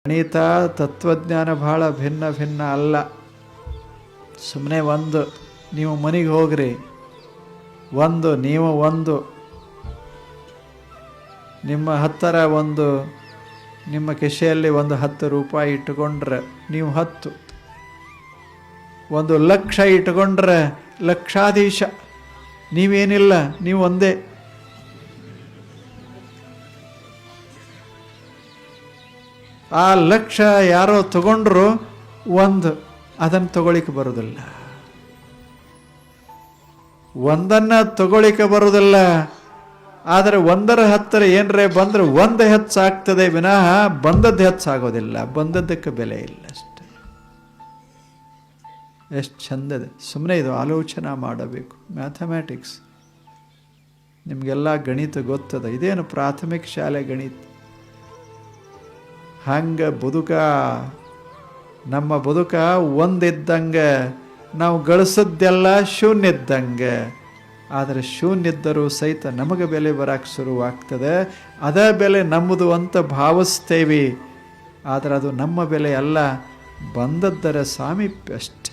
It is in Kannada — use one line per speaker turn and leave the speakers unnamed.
ಗಣಿತ ತತ್ವಜ್ಞಾನ ಭಾಳ ಭಿನ್ನ ಭಿನ್ನ ಅಲ್ಲ. ಸುಮ್ಮನೆ ಒಂದು ನೀವು ಮನೆಗೆ ಹೋಗ್ರಿ, ನೀವು ನಿಮ್ಮ ಹತ್ತಿರ ನಿಮ್ಮ ಕಿಶೆಯಲ್ಲಿ 10 ರೂಪಾಯಿ ಇಟ್ಟುಕೊಂಡ್ರೆ ನೀವು 10, 1,00,000 ಇಟ್ಟುಕೊಂಡ್ರೆ ಲಕ್ಷಾಧೀಶ. ನೀವೇನಿಲ್ಲ, ನೀವು ಒಂದೇ. ಆ 1,00,000 ಯಾರೋ ತಗೊಂಡ್ರು, ಅದನ್ನು ತಗೊಳ್ಳಿಕ್ಕೆ ಬರೋದಿಲ್ಲ. ಒಂದನ್ನು ತಗೊಳ್ಳಿಕ್ಕೆ ಬರೋದಿಲ್ಲ. ಆದರೆ ಒಂದರ ಹತ್ತಿರ ಏನರೇ ಬಂದರೆ ಒಂದು ಹೆಚ್ಚಾಗ್ತದೆ ವಿನಃ ಬಂದದ್ದು ಹೆಚ್ಚಾಗೋದಿಲ್ಲ. ಬಂದದ್ದಕ್ಕೆ ಬೆಲೆ ಇಲ್ಲ ಅಷ್ಟೆ. ಎಷ್ಟು ಚಂದದೆ. ಸುಮ್ಮನೆ ಇದು ಆಲೋಚನೆ ಮಾಡಬೇಕು. ಮ್ಯಾಥಮ್ಯಾಟಿಕ್ಸ್ ನಿಮಗೆಲ್ಲ ಗಣಿತ ಗೊತ್ತದ. ಇದೇನು ಪ್ರಾಥಮಿಕ ಶಾಲೆ ಗಣಿತ. ಹಂಗೆ ನಮ್ಮ ಬದುಕ ಒಂದಿದ್ದಂಗೆ, ನಾವು ಗಳಿಸೋದೆಲ್ಲ ಶೂನ್ಯ ಇದ್ದಂಗೆ. ಆದರೆ ಶೂನ್ಯ ಇದ್ದರೂ ಸಹಿತ ನಮಗೆ ಬೆಲೆ ಬರೋಕ್ಕೆ ಶುರುವಾಗ್ತದೆ. ಅದೇ ಬೆಲೆ ನಮ್ಮದು ಅಂತ ಭಾವಿಸ್ತೇವೆ. ಆದರೆ ಅದು ನಮ್ಮ ಬೆಲೆ ಅಲ್ಲ, ಬಂದದ್ದರ ಸಾಮೀಪ್ಯ ಅಷ್ಟೆ.